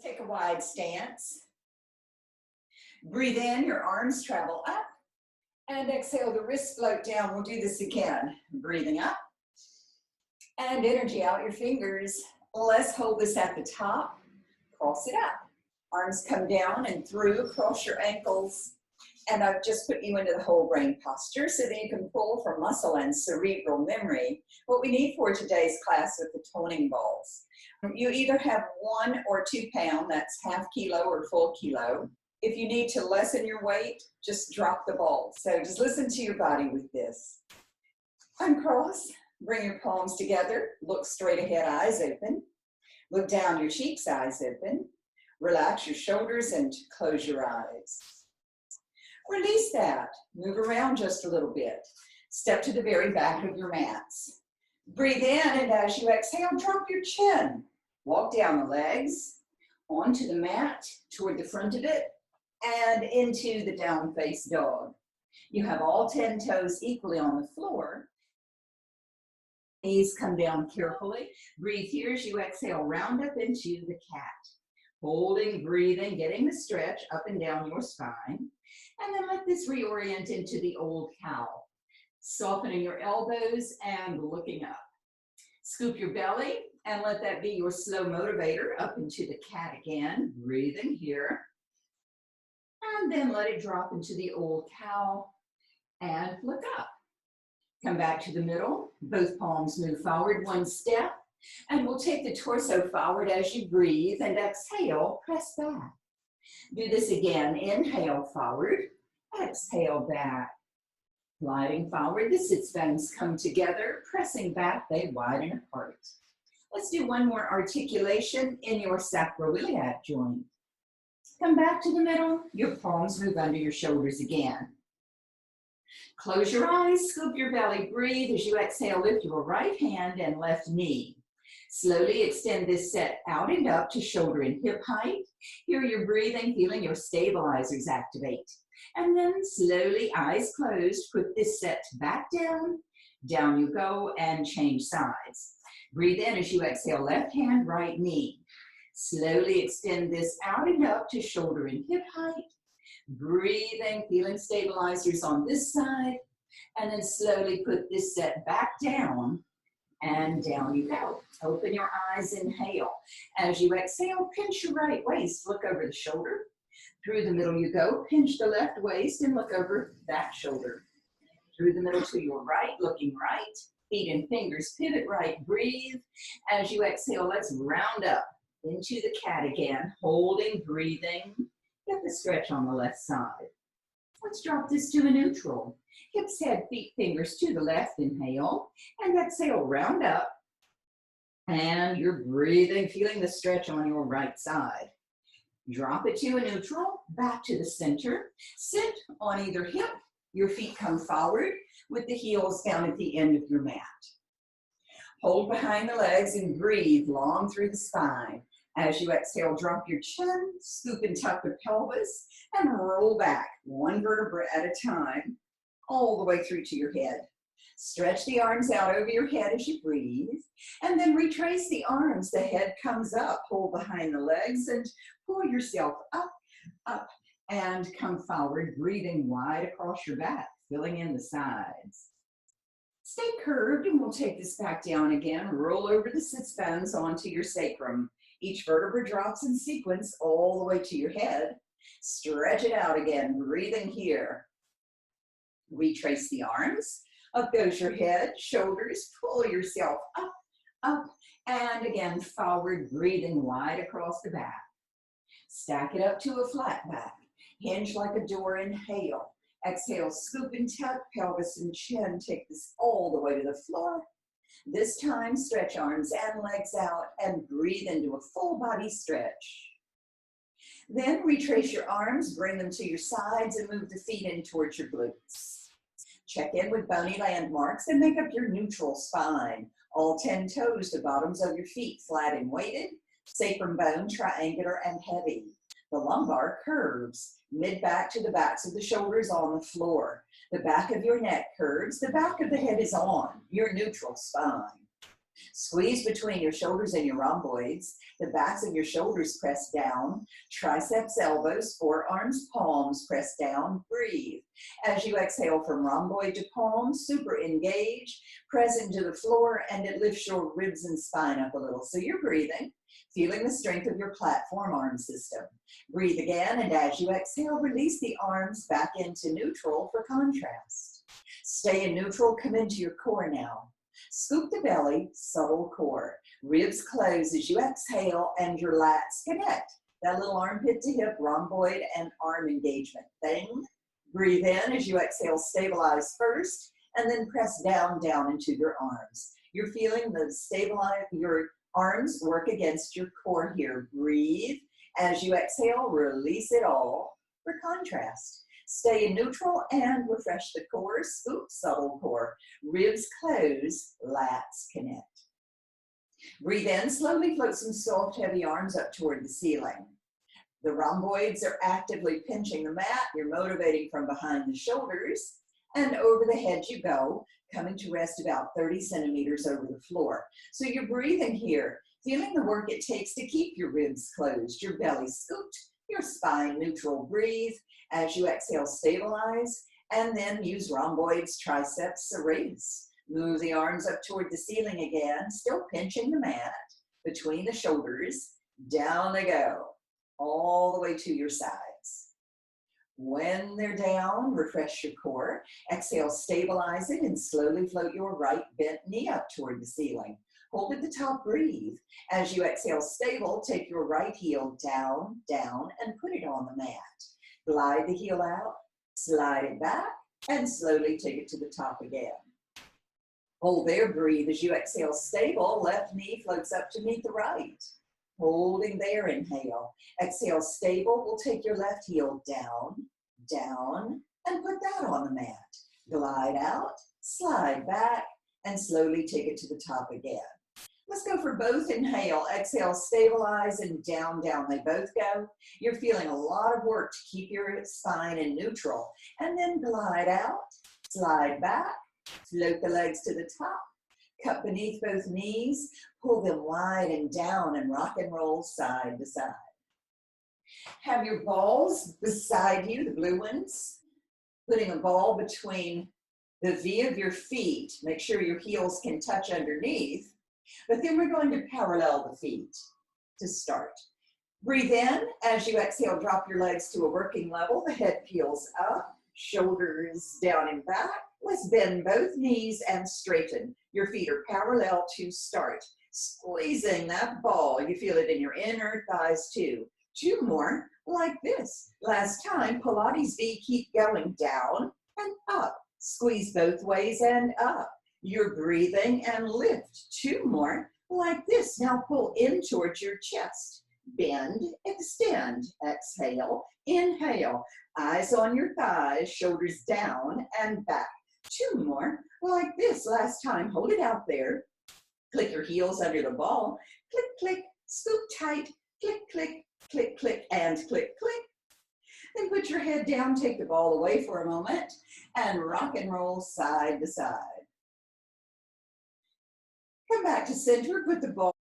Take a wide stance. Breathe in, your arms travel up. And exhale, the wrists float down. We'll do this again. Breathing up. And energy out your fingers. Let's hold this at the top. Cross it up. Arms come down and through, cross your ankles. And I've just put you into the whole brain posture so that you can pull from muscle and cerebral memory what we need for today's class with the toning balls. You either have 1 or 2 pound, that's half kilo or full kilo. If you need to lessen your weight, just drop the ball. So just listen to your body with this. Uncross, bring your palms together, look straight ahead, eyes open. Look down your cheeks, eyes open. Relax your shoulders and close your eyes. Release that. Move around just a little bit. Step to the very back of your mats. Breathe in, and as you exhale, drop your chin. Walk down the legs, onto the mat, toward the front of it, and into the down face dog. You have all 10 toes equally on the floor. Knees come down carefully. Breathe here as you exhale, round up into the cat. Holding, breathing, getting the stretch up and down your spine. And then let this reorient into the old cow. Softening your elbows and looking up. Scoop your belly and let that be your slow motivator up into the cat again. Breathing here. And then let it drop into the old cow and look up. Come back to the middle. Both palms move forward 1 step. And we'll take the torso forward as you breathe and exhale, press back. Do this again. Inhale forward, exhale back. Gliding forward, the sits bones come together, pressing back, they widen apart. Let's do one more articulation in your sacroiliac joint. Come back to the middle, your palms move under your shoulders again. Close your eyes, scoop your belly, breathe. As you exhale, lift your right hand and left knee. Slowly extend this set out and up to shoulder and hip height. Here you're breathing, feeling your stabilizers activate. And then slowly, eyes closed, put this set back down. Down you go and change sides. Breathe in as you exhale, left hand, right knee. Slowly extend this out and up to shoulder and hip height. Breathing, feeling stabilizers on this side. And then slowly put this set back down. And down you go. Open your eyes, inhale. As you exhale, pinch your right waist, look over the shoulder. Through the middle you go, pinch the left waist and look over that shoulder. Through the middle to your right, looking right. Feet and fingers pivot right, breathe. As you exhale, let's round up into the cat again, holding, breathing. Get the stretch on the left side. Let's drop this to a neutral. Hips, head, feet, fingers to the left, inhale, and exhale, round up. And you're breathing, feeling the stretch on your right side. Drop it to a neutral, back to the center. Sit on either hip, your feet come forward with the heels down at the end of your mat. Hold behind the legs and breathe long through the spine. As you exhale, drop your chin, scoop and tuck the pelvis, and roll back 1 vertebra at a time, all the way through to your head. Stretch the arms out over your head as you breathe, and then retrace the arms. The head comes up, pull behind the legs, and pull yourself up, up, and come forward, breathing wide across your back, filling in the sides. Stay curved, and we'll take this back down again. Roll over the sits bones onto your sacrum. Each vertebra drops in sequence all the way to your head. Stretch it out again, breathing here. Retrace the arms. Up goes your head, shoulders. Pull yourself up, up, and again forward, breathing wide across the back. Stack it up to a flat back. Hinge like a door, inhale. Exhale, scoop and tuck, pelvis and chin. Take this all the way to the floor. This time, stretch arms and legs out and breathe into a full body stretch. Then retrace your arms, bring them to your sides, and move the feet in towards your glutes. Check in with bony landmarks and make up your neutral spine. All 10 toes to bottoms of your feet, flat and weighted. Sacrum bone, triangular and heavy. The lumbar curves. Mid-back to the backs of the shoulders on the floor. The back of your neck curves. The back of the head is on your neutral spine. Squeeze between your shoulders and your rhomboids. The backs of your shoulders press down. Triceps, elbows, forearms, palms press down. Breathe. As you exhale from rhomboid to palm, super engage, press into the floor, and it lifts your ribs and spine up a little. So you're breathing, feeling the strength of your platform arm system. Breathe again, and as you exhale, release the arms back into neutral for contrast. Stay in neutral, come into your core now. Scoop the belly, subtle core. Ribs close as you exhale and your lats connect. That little armpit to hip, rhomboid, and arm engagement thing. Breathe in as you exhale, stabilize first, and then press down into your arms. You're feeling the stabilize, your arms work against your core here. Breathe. As you exhale, release it all for contrast. Stay in neutral and refresh the core. Scoop, subtle core. Ribs close, lats connect. Breathe in, slowly float some soft, heavy arms up toward the ceiling. The rhomboids are actively pinching the mat. You're motivating from behind the shoulders. And over the head you go, coming to rest about 30 centimeters over the floor. So you're breathing here, feeling the work it takes to keep your ribs closed, your belly scooped, your spine neutral. Breathe. As you exhale, stabilize, and then use rhomboids, triceps, serratus. Move the arms up toward the ceiling again, still pinching the mat between the shoulders. Down they go, all the way to your sides. When they're down, refresh your core. Exhale, stabilize it, and slowly float your right bent knee up toward the ceiling. Hold at the top, breathe. As you exhale, stable, take your right heel down, and put it on the mat. Glide the heel out, slide it back, and slowly take it to the top again. Hold there, breathe. As you exhale, stable, left knee floats up to meet the right. Holding there, inhale. Exhale, stable, we'll take your left heel down, and put that on the mat. Glide out, slide back, and slowly take it to the top again. Let's go for both. Inhale, exhale, stabilize, and down, they both go. You're feeling a lot of work to keep your spine in neutral. And then glide out, slide back, float the legs to the top, cup beneath both knees, pull them wide and down, and rock and roll side to side. Have your balls beside you, the blue ones, putting a ball between the V of your feet. Make sure your heels can touch underneath. But then we're going to parallel the feet to start. Breathe in. As you exhale, drop your legs to a working level. The head peels up, shoulders down and back. Let's bend both knees and straighten. Your feet are parallel to start. Squeezing that ball. You feel it in your inner thighs too. 2 more like this. Last time, Pilates V, keep going down and up. Squeeze both ways and up. You're breathing and lift. 2 more like this. Now pull in towards your chest. Bend, extend, exhale, inhale. Eyes on your thighs, shoulders down and back. 2 more like this. Last time, hold it out there. Click your heels under the ball. Click, click, scoop tight, click, click, click, click, and click, click. Then put your head down, take the ball away for a moment, and rock and roll side to side. Come back to center, put the ball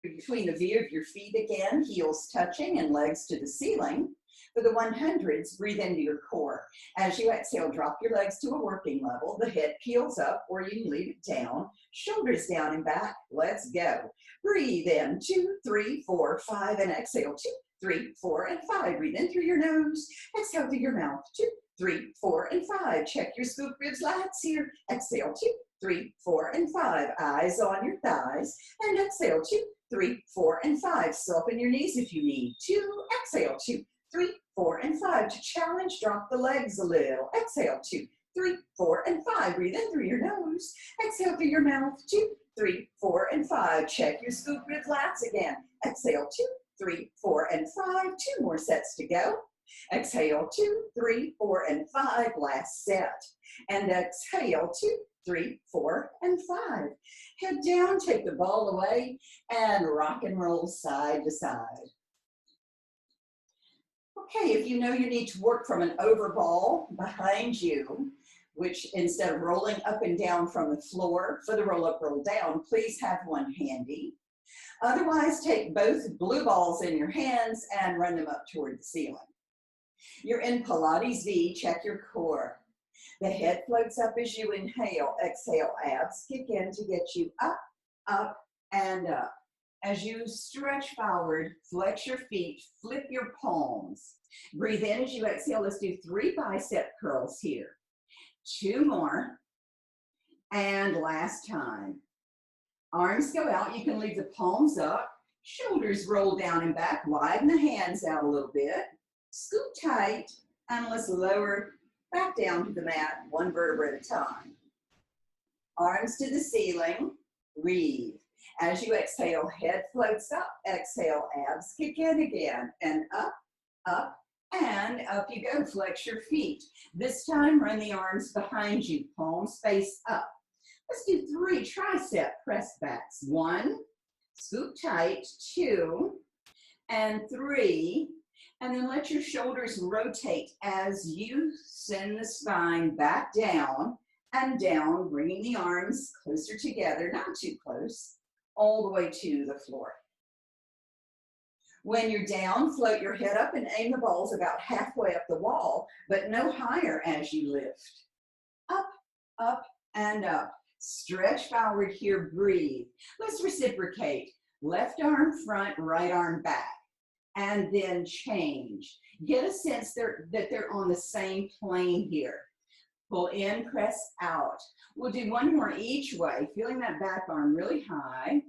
between the V of your feet again, heels touching and legs to the ceiling. For the 100s, breathe into your core. As you exhale, drop your legs to a working level. The head peels up, or you can leave it down. Shoulders down and back. Let's go. Breathe in, 2, 3, 4, 5, and exhale, 2, 3, 4, and 5. Breathe in through your nose. Exhale through your mouth, 2, 3, 4, and 5. Check your scoop ribs, lats here. Exhale, 2, 3, 4, and 5. Eyes on your thighs. And exhale, 2, 3, 4, and 5. Soften your knees if you need to. Exhale, 2, 3, 4, and 5. To challenge, drop the legs a little. Exhale, 2, 3, 4, and 5. Breathe in through your nose. Exhale through your mouth, 2, 3, 4, and 5. Check your scoop ribs, lats again. Exhale, 2, 3, 4, and 5. 2 more sets to go. Exhale, 2, 3, 4, and 5. Last set. And exhale, 2, 3, 4, and 5. Head down, take the ball away, and rock and roll side to side. Okay, if you know you need to work from an over ball behind you, which instead of rolling up and down from the floor for the roll up, roll down, please have one handy. Otherwise, take both blue balls in your hands and run them up toward the ceiling. You're in Pilates V, check your core. The head floats up as you inhale, exhale, abs kick in to get you up, up, and up. As you stretch forward, flex your feet, flip your palms. Breathe in as you exhale. Let's do 3 bicep curls here. 2 more. And last time. Arms go out. You can leave the palms up. Shoulders roll down and back. Widen the hands out a little bit. Scoop tight. And let's lower back down to the mat, 1 vertebra at a time. Arms to the ceiling. Breathe. As you exhale, head floats up. Exhale, abs kick in again. And up, up, and up you go. Flex your feet. This time, run the arms behind you. Palms face up. Let's do 3 tricep press backs. 1, scoop tight. 2, and 3. And then let your shoulders rotate as you send the spine back down and down, bringing the arms closer together, not too close, all the way to the floor. When you're down, float your head up and aim the balls about halfway up the wall, but no higher as you lift. Up, up, and up. Stretch forward here, breathe. Let's reciprocate. Left arm front, right arm back. And then change. Get a sense that they're on the same plane here. Pull in, press out. We'll do 1 more each way, feeling that back arm really high.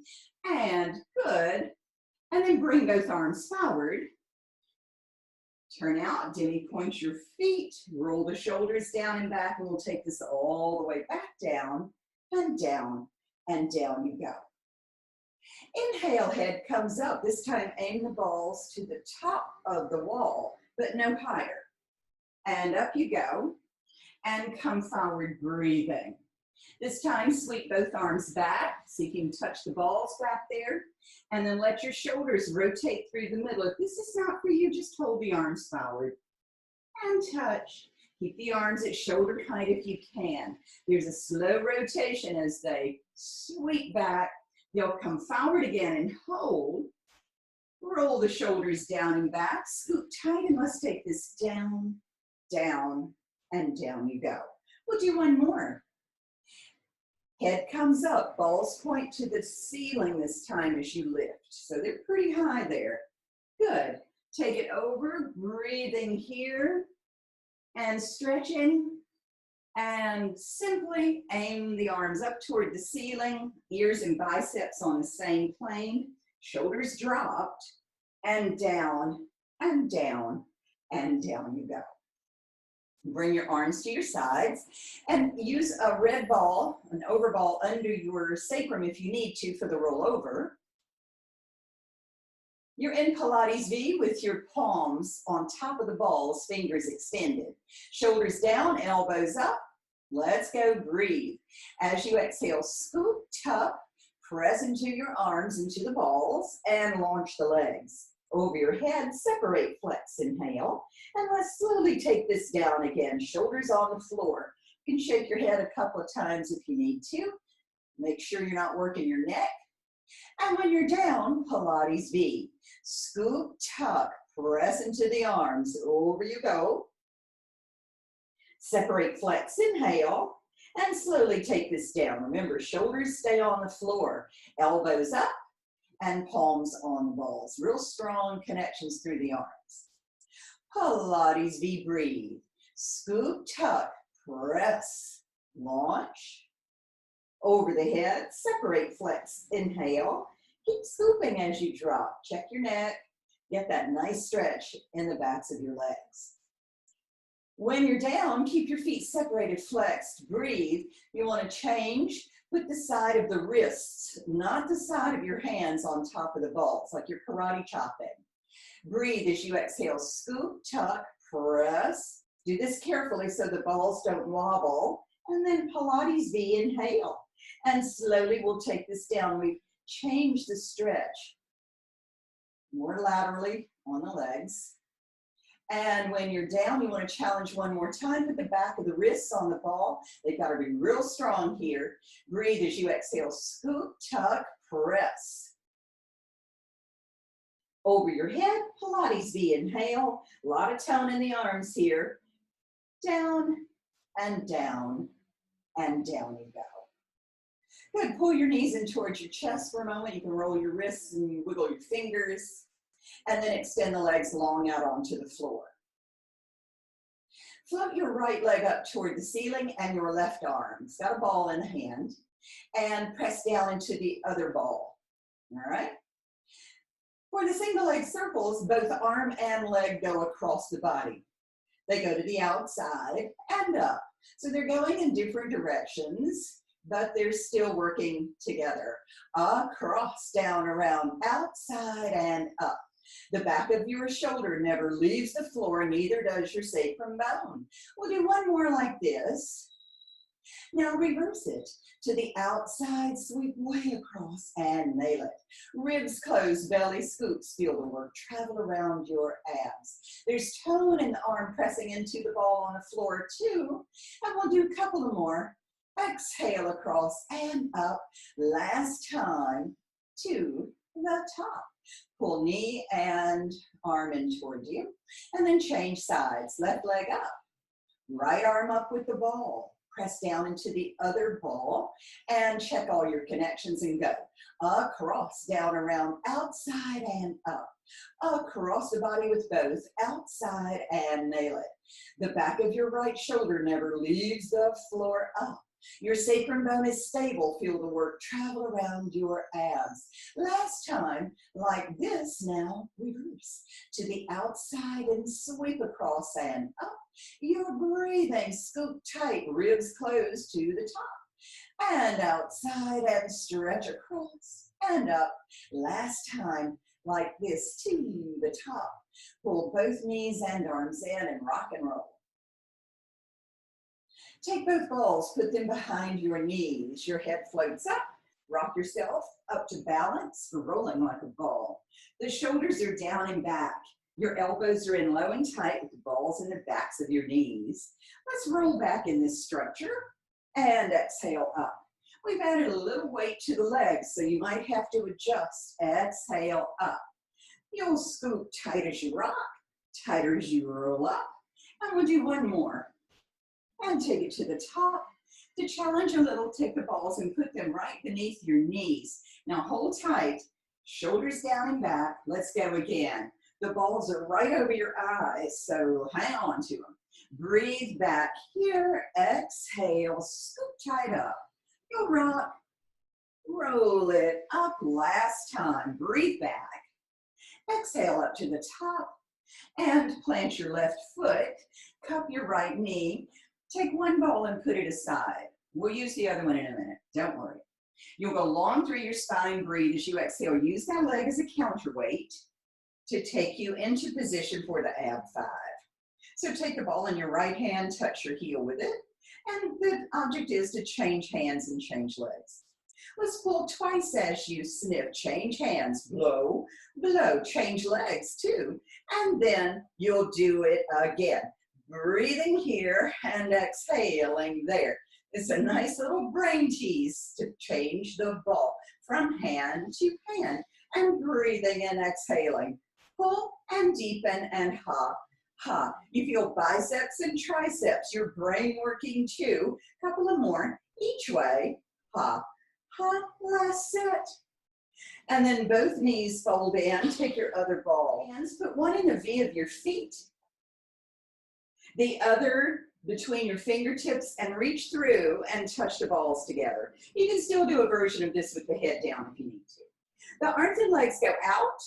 And good. And then bring both arms forward. Turn out, demi point your feet, roll the shoulders down and back, and we'll take this all the way back down, and down you go. Inhale, head comes up. This time, aim the balls to the top of the wall, but no higher. And up you go, and come forward, breathing. This time, sweep both arms back, so you can touch the balls back there, and then let your shoulders rotate through the middle. If this is not for you, just hold the arms forward and touch. Keep the arms at shoulder height if you can. There's a slow rotation as they sweep back. They'll come forward again and hold. Roll the shoulders down and back. Scoop tight, and let's take this down, down, and down you go. We'll do 1 more. Head comes up, balls point to the ceiling this time as you lift. So they're pretty high there. Good. Take it over, breathing here, and stretching. And simply aim the arms up toward the ceiling, ears and biceps on the same plane, shoulders dropped, and down, and down, and down you go. Bring your arms to your sides and use a red ball, an overball under your sacrum if you need to for the rollover. You're in Pilates V with your palms on top of the balls, fingers extended. Shoulders down, elbows up. Let's go, breathe. As you exhale, scoop, tuck, press into your arms into the balls and launch the legs. Over your head, separate, flex, inhale. And let's slowly take this down again. Shoulders on the floor. You can shake your head a couple of times if you need to. Make sure you're not working your neck. And when you're down, Pilates V. Scoop, tuck, press into the arms. Over you go. Separate, flex, inhale. And slowly take this down. Remember, shoulders stay on the floor. Elbows up. And palms on the balls. Real strong connections through the arms. Pilates V, breathe. Scoop, tuck, press, launch. Over the head, separate, flex, inhale. Keep scooping as you drop. Check your neck. Get that nice stretch in the backs of your legs. When you're down, keep your feet separated, flexed, breathe. You want to change. Put the side of the wrists, not the side of your hands on top of the balls, like you're karate chopping. Breathe as you exhale, scoop, tuck, press. Do this carefully so the balls don't wobble. And then Pilates V, inhale. And slowly we'll take this down. We've changed the stretch. More laterally on the legs. And when you're down, you want to challenge one more time. Put the back of the wrists on the ball. They've got to be real strong here. Breathe as you exhale. Scoop, tuck, press. Over your head, Pilates V. Inhale. A lot of tone in the arms here. Down and down and down you go. Good. Pull your knees in towards your chest for a moment. You can roll your wrists and wiggle your fingers. And then extend the legs long out onto the floor. Float your right leg up toward the ceiling and your left arm. It's got a ball in the hand. And press down into the other ball. All right? For the single leg circles, both arm and leg go across the body. They go to the outside and up. So they're going in different directions, but they're still working together. Across, down, around, outside, and up. The back of your shoulder never leaves the floor, neither does your sacrum bone. We'll do one more like this. Now reverse it. To the outside, sweep way across and nail it. Ribs close, belly scoops, feel the work. Travel around your abs. There's tone in the arm pressing into the ball on the floor too. And we'll do a couple of more. Exhale across and up. Last time to the top. Pull knee and arm in toward you. And then change sides. Left leg up. Right arm up with the ball. Press down into the other ball and check all your connections and go. Across, down, around, outside, and up. Across the body with both, outside, and nail it. The back of your right shoulder never leaves the floor up. Your sacrum bone is stable. Feel the work travel around your abs. Last time, like this, now reverse. To the outside and sweep across and up. You're breathing, scoop tight, ribs closed to the top. And outside and stretch across and up. Last time, like this, to the top. Pull both knees and arms in and rock and roll. Take both balls, put them behind your knees. Your head floats up. Rock yourself up to balance, rolling like a ball. The shoulders are down and back. Your elbows are in low and tight with the balls in the backs of your knees. Let's roll back in this structure and exhale up. We've added a little weight to the legs, so you might have to adjust. Exhale up. You'll scoop tight as you rock, tighter as you roll up. And we'll do one more. And take it to the top. To challenge a little, take the balls and put them right beneath your knees. Now hold tight, shoulders down and back. Let's go again. The balls are right over your eyes, so hang on to them. Breathe back here, exhale, scoop tight up. You'll rock, roll it up. Last time, breathe back. Exhale up to the top and plant your left foot, cup your right knee. Take one ball and put it aside. We'll use the other one in a minute, don't worry. You'll go long through your spine, breathe as you exhale. Use that leg as a counterweight to take you into position for the ab 5. So take the ball in your right hand, touch your heel with it, and the object is to change hands and change legs. Let's pull twice as you sniff. Change hands, blow, blow, change legs too, and then you'll do it again. Breathing here and exhaling there. It's a nice little brain tease to change the ball from hand to hand. And breathing and exhaling. Pull and deepen and hop, hop. You feel biceps and triceps, your brain working too. Couple of more each way. Hop, hop, last set. And then both knees fold in. Take your other ball. Hands, put one in the V of your feet. The other between your fingertips and reach through and touch the balls together. You can still do a version of this with the head down if you need to. The arms and legs go out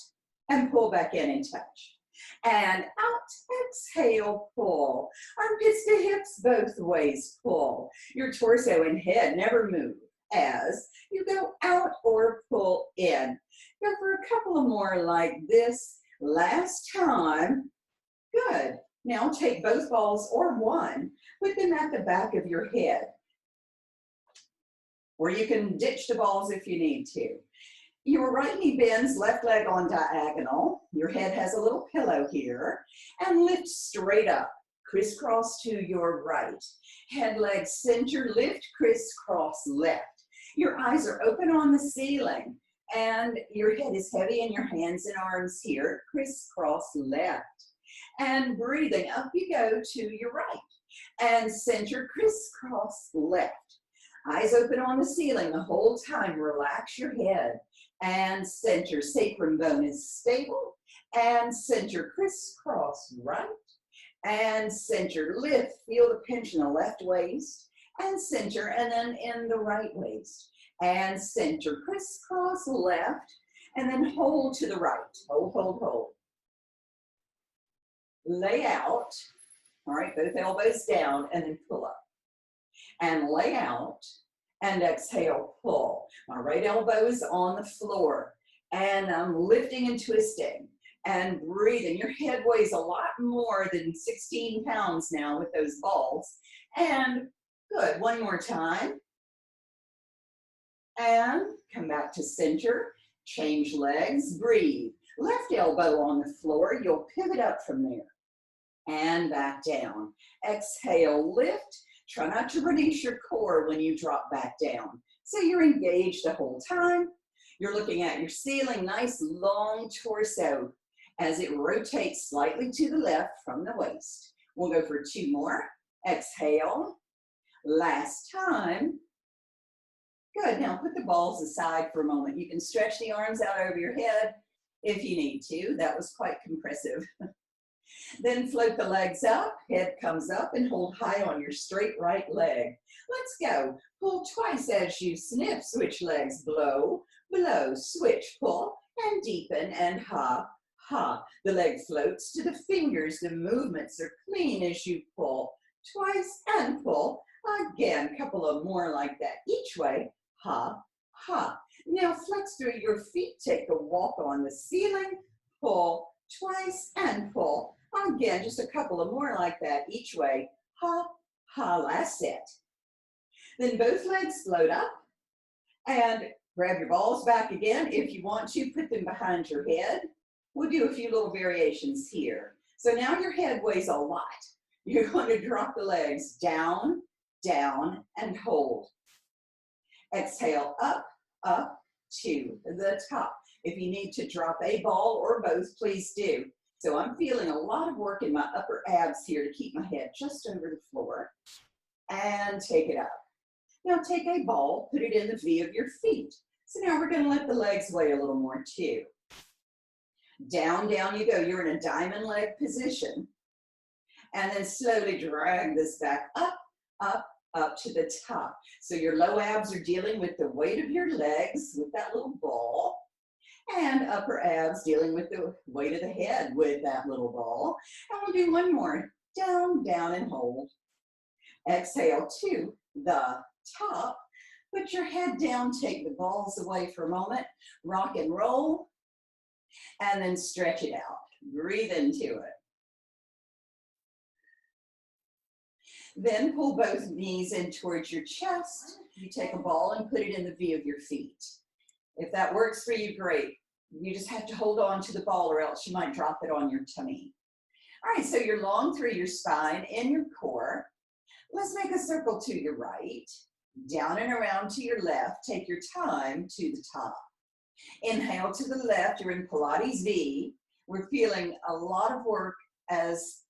and pull back in and touch. And out, exhale, pull. Armpits to hips both ways, pull. Your torso and head never move as you go out or pull in. Go for a couple of more like this. Last time. Good. Now take both balls or one, put them at the back of your head. Or you can ditch the balls if you need to. Your right knee bends, left leg on diagonal. Your head has a little pillow here. And lift straight up, crisscross to your right. Head, leg, center, lift, crisscross, left. Your eyes are open on the ceiling. And your head is heavy in your hands and arms here. Crisscross, left. And breathing, up you go to your right. And center, crisscross, left. Eyes open on the ceiling the whole time. Relax your head. And center, sacrum bone is stable. And center, crisscross, right. And center, lift. Feel the pinch in the left waist. And center, and then in the right waist. And center, crisscross, left. And then hold to the right. Hold, hold, hold. Lay out. All right, both elbows down, and then pull up. And lay out. And exhale, pull. My right elbow is on the floor. And I'm lifting and twisting and breathing. Your head weighs a lot more than 16 pounds now with those balls. And good, one more time. And come back to center. Change legs, breathe. Left elbow on the floor. You'll pivot up from there. And back down. Exhale, lift. Try not to release your core when you drop back down. So you're engaged the whole time. You're looking at your ceiling, nice long torso as it rotates slightly to the left from the waist. We'll go for 2 more. Exhale. Last time. Good. Now put the balls aside for a moment. You can stretch the arms out over your head if you need to. That was quite compressive. Then float the legs up, head comes up, and hold high on your straight right leg. Let's go. Pull twice as you sniff. Switch legs. Blow, blow, switch, pull, and deepen, and ha, ha. The leg floats to the fingers. The movements are clean as you pull. Twice and pull. Again, a couple of more like that. Each way. Ha, ha. Now flex through your feet. Take a walk on the ceiling. Pull. Twice and pull. Again, just a couple of more like that each way. Ha, ha, last set. Then both legs float up and grab your balls back again. If you want to, put them behind your head. We'll do a few little variations here. So now your head weighs a lot. You're going to drop the legs down, down, and hold. Exhale, up, up to the top. If you need to drop a ball or both, please do. So I'm feeling a lot of work in my upper abs here to keep my head just over the floor. And take it up. Now take a ball, put it in the V of your feet. So now we're going to let the legs weigh a little more too. Down, down you go. You're in a diamond leg position. And then slowly drag this back up, up, up to the top. So your low abs are dealing with the weight of your legs with that little ball. And upper abs dealing with the weight of the head with that little ball. And we'll do one more. Down, down, and hold. Exhale to the top. Put your head down, take the balls away for a moment. Rock and roll. And then stretch it out. Breathe into it. Then pull both knees in towards your chest. You take a ball and put it in the V of your feet. If that works for you, great. You just have to hold on to the ball or else you might drop it on your tummy. All right, so you're long through your spine and your core. Let's make a circle to your right, down and around to your left. Take your time to the top. Inhale to the left, you're in Pilates V. We're feeling a lot of work as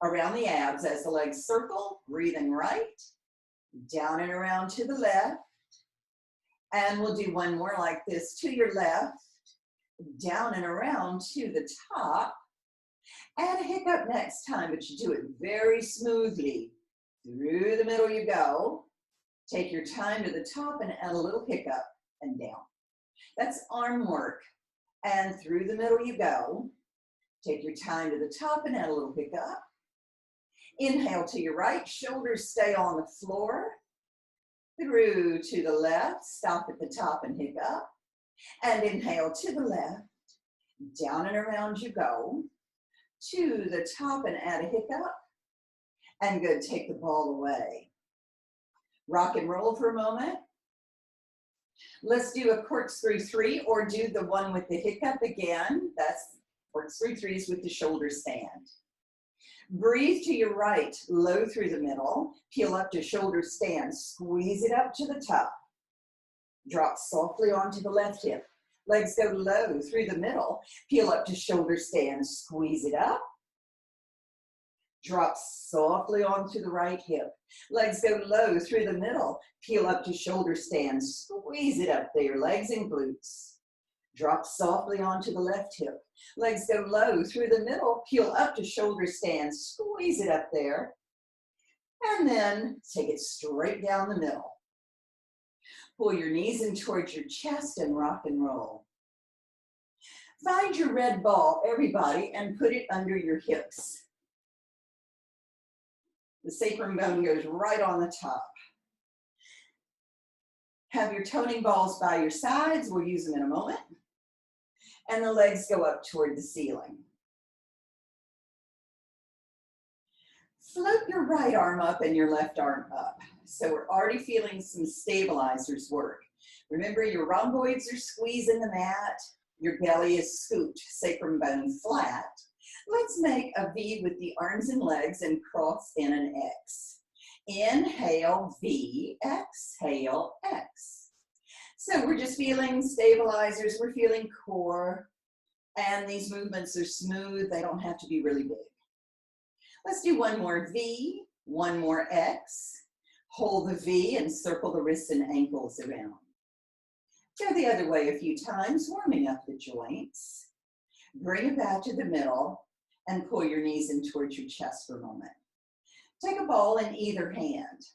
around the abs as the legs circle, breathing right, down and around to the left. And we'll do one more like this to your left, down and around to the top. Add a hiccup next time, but you do it very smoothly. Through the middle you go. Take your time to the top and add a little hiccup and down. That's arm work. And through the middle you go. Take your time to the top and add a little hiccup. Inhale to your right, shoulders stay on the floor. Through to the left, stop at the top and hiccup. And inhale to the left, down and around you go. To the top and add a hiccup. And good, take the ball away. Rock and roll for a moment. Let's do a corkscrew 3 or do the one with the hiccup again. That's corkscrew 3s with the shoulder stand. Breathe to your right, low through the middle, peel up to shoulder stand, squeeze it up to the top. Drop softly onto the left hip. Legs go low through the middle, peel up to shoulder stand, squeeze it up. Drop softly onto the right hip. Legs go low through the middle, peel up to shoulder stand, squeeze it up there, legs and glutes. Drop softly onto the left hip. Legs go low through the middle, peel up to shoulder stand, squeeze it up there. And then take it straight down the middle. Pull your knees in towards your chest and rock and roll. Find your red ball, everybody, and put it under your hips. The sacrum bone goes right on the top. Have your toning balls by your sides. We'll use them in a moment. And the legs go up toward the ceiling. Float your right arm up and your left arm up. So we're already feeling some stabilizers work. Remember, your rhomboids are squeezing the mat. Your belly is scooped, sacrum bone flat. Let's make a V with the arms and legs and cross in an X. Inhale, V, exhale, X. So we're just feeling stabilizers, we're feeling core, and these movements are smooth, they don't have to be really big. Let's do one more V, one more X. Hold the V and circle the wrists and ankles around. Go the other way a few times, warming up the joints. Bring it back to the middle and pull your knees in towards your chest for a moment. Take a ball in either hand.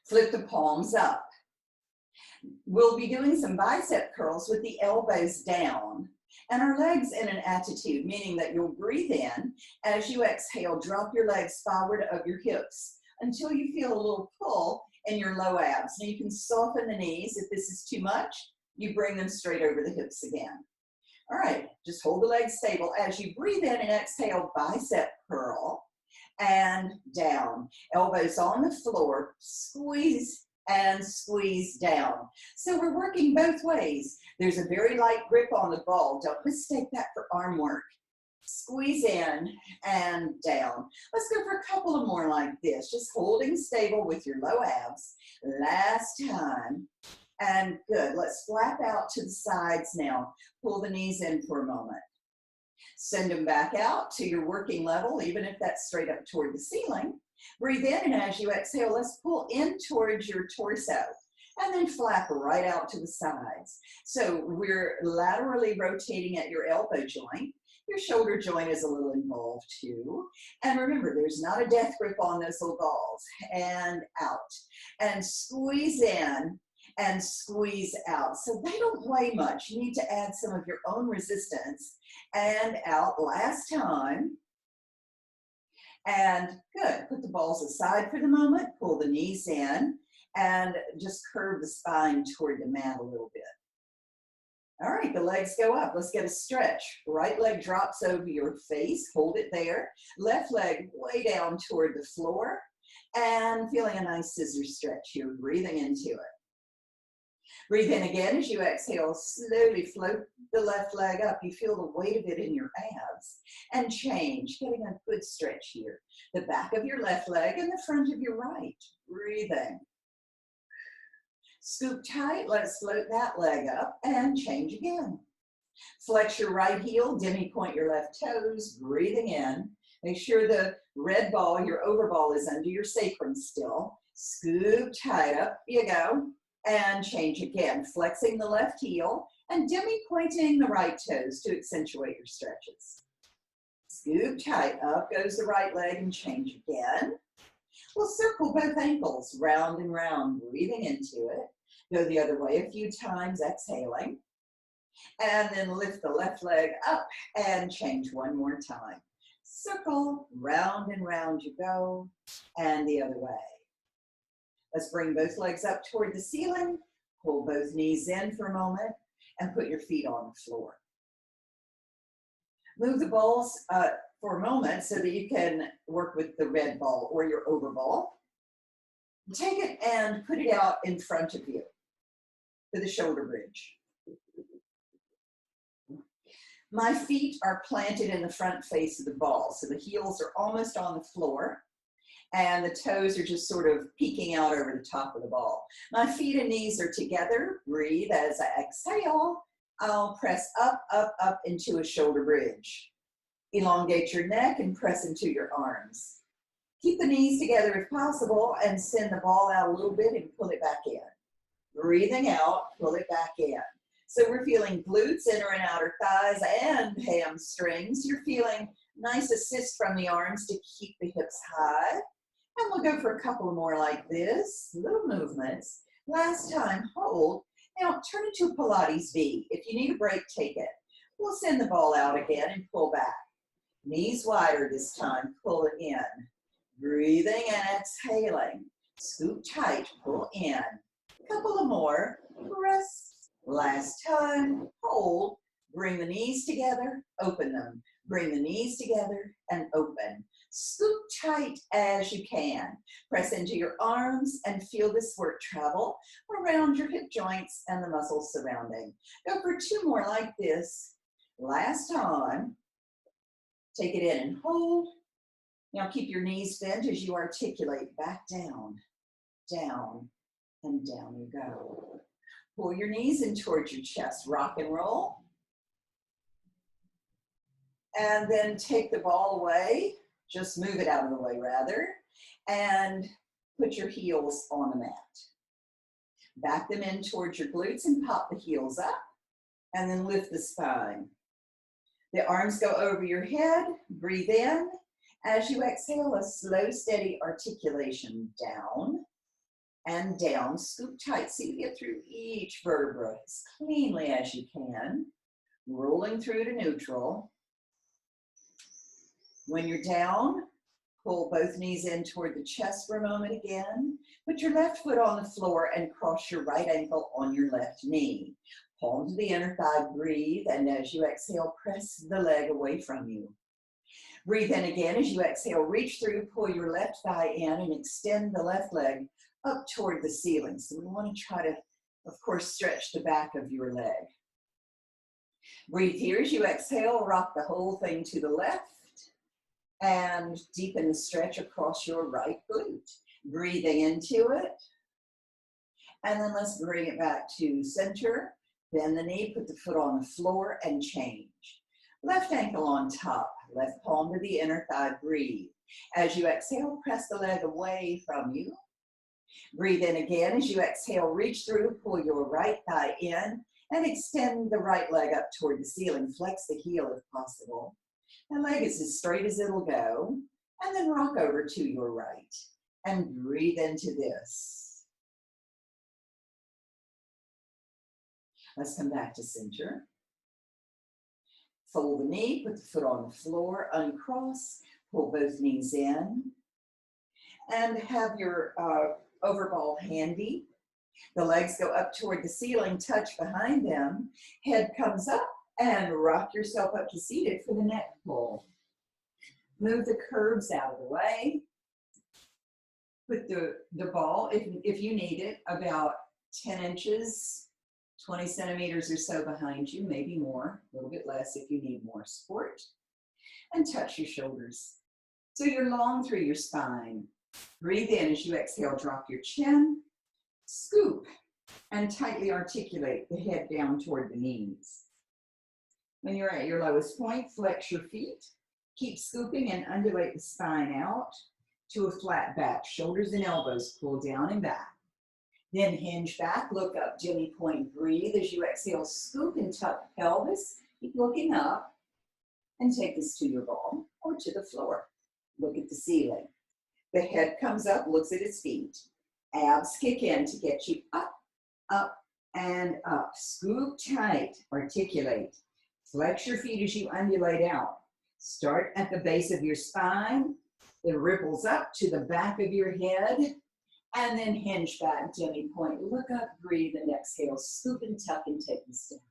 Flip the palms up. We'll be doing some bicep curls with the elbows down and our legs in an attitude, meaning that you'll breathe in. As you exhale, drop your legs forward of your hips until you feel a little pull in your low abs. Now you can soften the knees. If this is too much, you bring them straight over the hips again. All right, just hold the legs stable. As you breathe in and exhale, bicep curl and down. Elbows on the floor, squeeze and squeeze down. So we're working both ways. There's a very light grip on the ball. Don't mistake that for arm work. Squeeze in and down. Let's go for a couple of more like this. Just holding stable with your low abs. Last time. And good. Let's flap out to the sides now. Pull the knees in for a moment. Send them back out to your working level, even if that's straight up toward the ceiling. Breathe in, and as you exhale, let's pull in towards your torso. And then flap right out to the sides. So we're laterally rotating at your elbow joint. Your shoulder joint is a little involved too. And remember, there's not a death grip on those little balls. And out. And squeeze in and squeeze out. So they don't weigh much. You need to add some of your own resistance. And out last time. And good. Put the balls aside for the moment. Pull the knees in. And just curve the spine toward the mat a little bit. All right, the legs go up. Let's get a stretch. Right leg drops over your face. Hold it there. Left leg way down toward the floor. And feeling a nice scissor stretch here. Breathing into it. Breathe in again as you exhale. Slowly float the left leg up. You feel the weight of it in your abs. And change. Getting a good stretch here. The back of your left leg and the front of your right. Breathing. Scoop tight, let's float that leg up and change again. Flex your right heel, demi-point your left toes, breathing in. Make sure the red ball, your overball, is under your sacrum still. Scoop tight, up you go, and change again. Flexing the left heel and demi-pointing the right toes to accentuate your stretches. Scoop tight, up goes the right leg and change again. We'll circle both ankles round and round, breathing into it. Go the other way a few times, exhaling. And then lift the left leg up and change one more time. Circle, round and round you go, and the other way. Let's bring both legs up toward the ceiling. Pull both knees in for a moment and put your feet on the floor. Move the balls for a moment so that you can work with the red ball or your overball. Take it and put it out in front of you. for the shoulder bridge. My feet are planted in the front face of the ball, so the heels are almost on the floor, and the toes are just sort of peeking out over the top of the ball. My feet and knees are together. Breathe as I exhale. I'll press up, up, up into a shoulder bridge. Elongate your neck and press into your arms. Keep the knees together if possible and send the ball out a little bit and pull it back in. Breathing out, pull it back in. So we're feeling glutes, inner and outer thighs, and hamstrings. You're feeling nice assist from the arms to keep the hips high. And we'll go for a couple more like this, little movements. Last time, hold. Now turn into a Pilates V. If you need a break, take it. We'll send the ball out again and pull back. Knees wider this time, pull it in. Breathing and exhaling. Scoop tight, pull in. A couple of more. Press. Last time, hold. Bring the knees together, open them. Bring the knees together and open. Scoop tight as you can. Press into your arms and feel this work travel around your hip joints and the muscles surrounding. Go for two more like this. Last time. Take it in and hold. Now keep your knees bent as you articulate. Back down, down, and down you go. Pull your knees in towards your chest. Rock and roll. And then take the ball away. Just move it out of the way, rather. And put your heels on the mat. Back them in towards your glutes and pop the heels up. And then lift the spine. The arms go over your head. Breathe in. As you exhale, a slow, steady articulation down and down. Scoop tight so you get through each vertebra as cleanly as you can. Rolling through to neutral. When you're down, pull both knees in toward the chest for a moment again. Put your left foot on the floor and cross your right ankle on your left knee. Palm to the inner thigh, breathe, and as you exhale, press the leg away from you. Breathe in again. As you exhale, reach through, pull your left thigh in, and extend the left leg up toward the ceiling. So we want to try to, of course, stretch the back of your leg. Breathe here as you exhale, rock the whole thing to the left, and deepen the stretch across your right glute. Breathing into it, and then let's bring it back to center. Bend the knee, put the foot on the floor, and change. Left ankle on top, left palm to the inner thigh, breathe. As you exhale, press the leg away from you. Breathe in again. As you exhale, reach through, pull your right thigh in, and extend the right leg up toward the ceiling. Flex the heel if possible. The leg is as straight as it'll go, and then rock over to your right, and breathe into this. Let's come back to center. Fold the knee, put the foot on the floor, uncross, pull both knees in, and have your overball handy. The legs go up toward the ceiling, touch behind them, head comes up, and rock yourself up to seated for the neck pull. Move the curves out of the way. Put the ball, if you need it, about 10 inches, 20 centimeters or so behind you, maybe more, a little bit less if you need more support. And touch your shoulders. So you're long through your spine. Breathe in as you exhale, drop your chin, scoop, and tightly articulate the head down toward the knees. When you're at your lowest point, flex your feet. Keep scooping and undulate the spine out to a flat back. Shoulders and elbows pull down and back. Then hinge back, look up, jimmy point, breathe. As you exhale, scoop and tuck pelvis. Keep looking up and take this to your ball or to the floor. Look at the ceiling. The head comes up, looks at its feet. Abs kick in to get you up, up, and up. Scoop tight, articulate. Flex your feet as you undulate out. Start at the base of your spine. It ripples up to the back of your head. And then hinge back, jimmy point. Look up, breathe, and exhale. Scoop and tuck and take this down.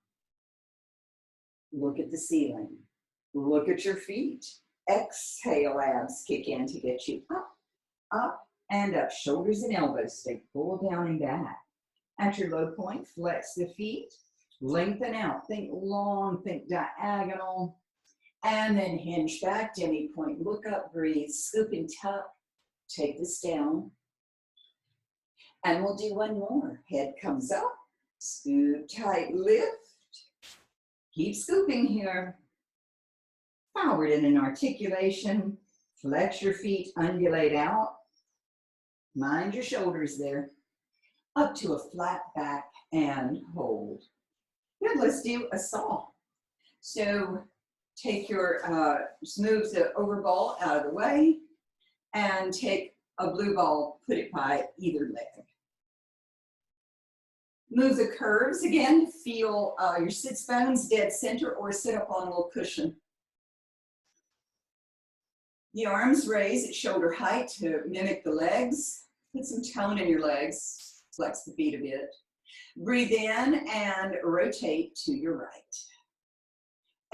Look at the ceiling. Look at your feet. Exhale, abs kick in to get you up, up, and up. Shoulders and elbows stay full down and back. At your low point, flex the feet, lengthen out, think long, think diagonal, and then hinge back, demi point, look up, breathe, scoop and tuck, take this down. And we'll do one more. Head comes up, scoop tight, lift. Keep scooping here. Forward in an articulation. Flex your feet, undulate out. Mind your shoulders there. Up to a flat back and hold. Good, let's do a saw. So take your, move the over ball out of the way and take a blue ball, put it by either leg. Move the curves again, feel your sits bones dead center or sit up on a little cushion. The arms raise at shoulder height to mimic the legs. Put some tone in your legs, flex the feet a bit. Breathe in and rotate to your right.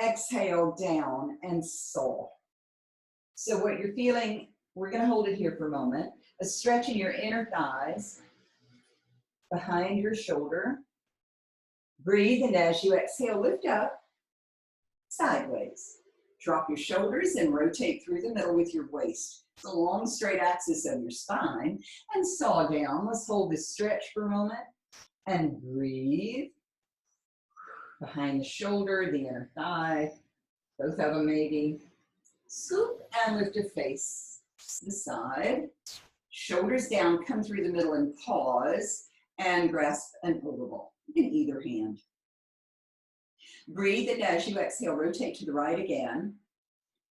Exhale down and saw. So what you're feeling, we're gonna hold it here for a moment, a stretch in your inner thighs, behind your shoulder. Breathe, and as you exhale, lift up, sideways. Drop your shoulders and rotate through the middle with your waist. It's a long, straight axis of your spine. And saw down. Let's hold this stretch for a moment. And breathe. Behind the shoulder, the inner thigh, both of them maybe. Scoop and lift to face the side. Shoulders down, come through the middle and pause. And grasp an overball in either hand. Breathe, and as you exhale, rotate to the right again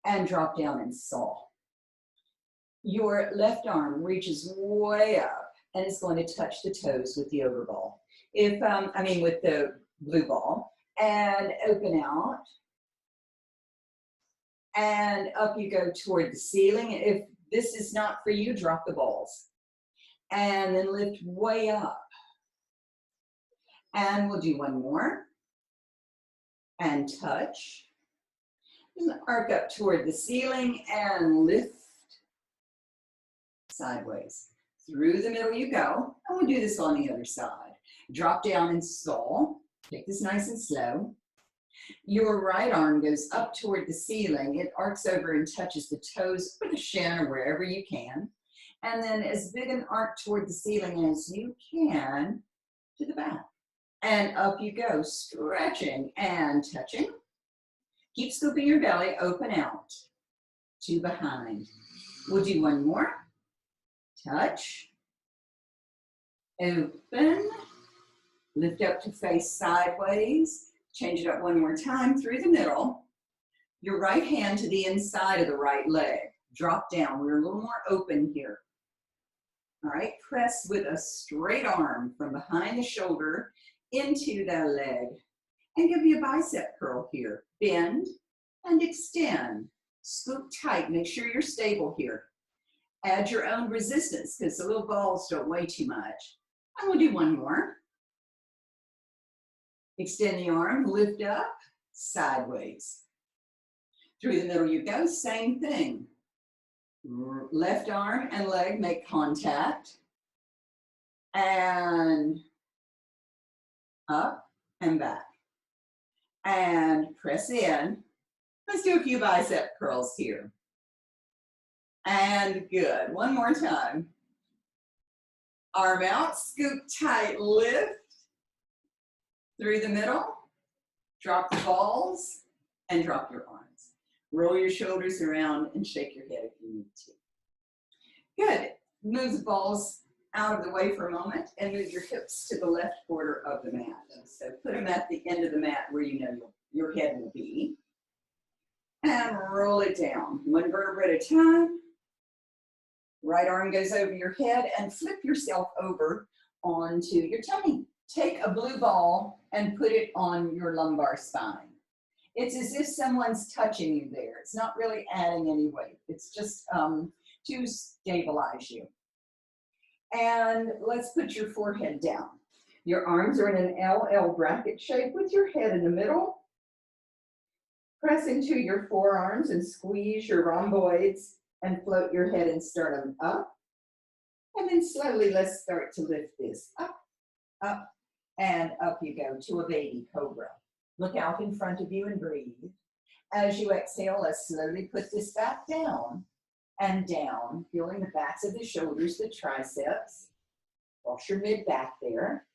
and drop down and saw. Your left arm reaches way up and is going to touch the toes with the overball. With the blue ball, and open out. And up you go toward the ceiling. If this is not for you, drop the balls. And then lift way up. And we'll do one more. And touch. And arc up toward the ceiling and lift sideways. Through the middle you go. And we'll do this on the other side. Drop down and saw. Take this nice and slow. Your right arm goes up toward the ceiling. It arcs over and touches the toes or the shin or wherever you can. And then as big an arc toward the ceiling as you can to the back. And up you go, stretching and touching. Keep scooping your belly, open out to behind. We'll do one more. Touch. Open. Lift up to face sideways. Change it up one more time through the middle. Your right hand to the inside of the right leg. Drop down. We're a little more open here. All right, press with a straight arm from behind the shoulder into the leg. And give you a bicep curl here. Bend and extend. Scoop tight. Make sure you're stable here. Add your own resistance because the little balls don't weigh too much. And we'll do one more. Extend the arm, lift up, sideways. Through the middle you go, same thing. Left arm and leg make contact. And up and back. And press in. Let's do a few bicep curls here. And good. One more time. Arm out, scoop tight, lift. Through the middle. Drop the balls and drop your arms. Roll your shoulders around and shake your head if you need to. Good. Move the balls out of the way for a moment and move your hips to the left border of the mat. So put them at the end of the mat where you know your head will be. And roll it down, one vertebra at a time. Right arm goes over your head and flip yourself over onto your tummy. Take a blue ball and put it on your lumbar spine. It's as if someone's touching you there. It's not really adding any weight. It's just to stabilize you. And let's put your forehead down. Your arms are in an LL bracket shape with your head in the middle. Press into your forearms and squeeze your rhomboids and float your head and sternum up. And then slowly let's start to lift this up, up, and up you go to a baby cobra. Look out in front of you and breathe. As you exhale, let's slowly put this back down and down, feeling the backs of the shoulders, the triceps. Wash your mid back there.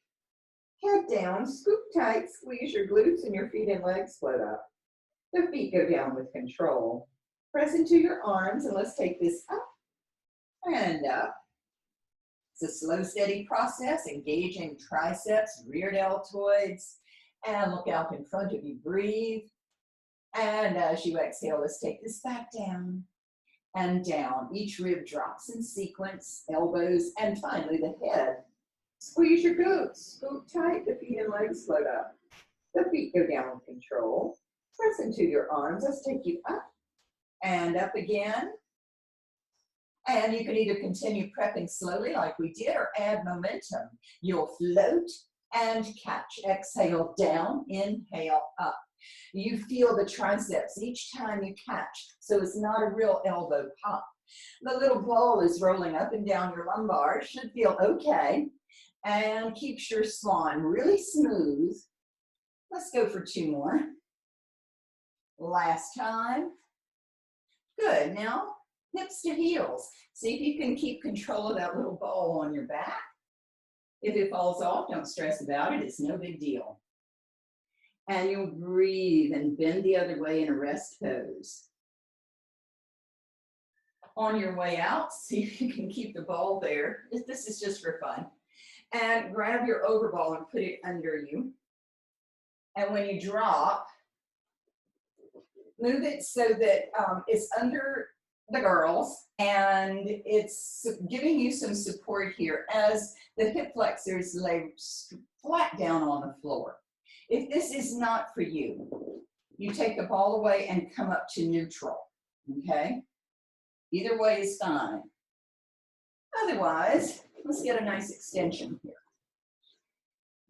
Head down, scoop tight, squeeze your glutes and your feet and legs float up. The feet go down with control. Press into your arms and let's take this up and up. It's a slow, steady process, engaging triceps, rear deltoids, and look out in front of you, breathe. And as you exhale, let's take this back down and down. Each rib drops in sequence, elbows, and finally the head. Squeeze your glutes, scoop tight, the feet and legs float up. The feet go down with control. Press into your arms, let's take you up and up again. And you can either continue prepping slowly like we did or add momentum. You'll float and catch. Exhale down, inhale up. You feel the triceps each time you catch, so it's not a real elbow pop. The little ball is rolling up and down your lumbar. Should feel okay. And keeps your swan really smooth. Let's go for 2 more. Last time. Good. Now, hips to heels. See if you can keep control of that little ball on your back. If it falls off, don't stress about it. It's no big deal. And you'll breathe and bend the other way in a rest pose. On your way out, see if you can keep the ball there. This is just for fun. And grab your overball and put it under you. And when you drop, move it so that it's under the girls and it's giving you some support here as the hip flexors lay flat down on the floor. If this is not for you, you take the ball away and come up to neutral, okay? Either way is fine. Otherwise, let's get a nice extension here.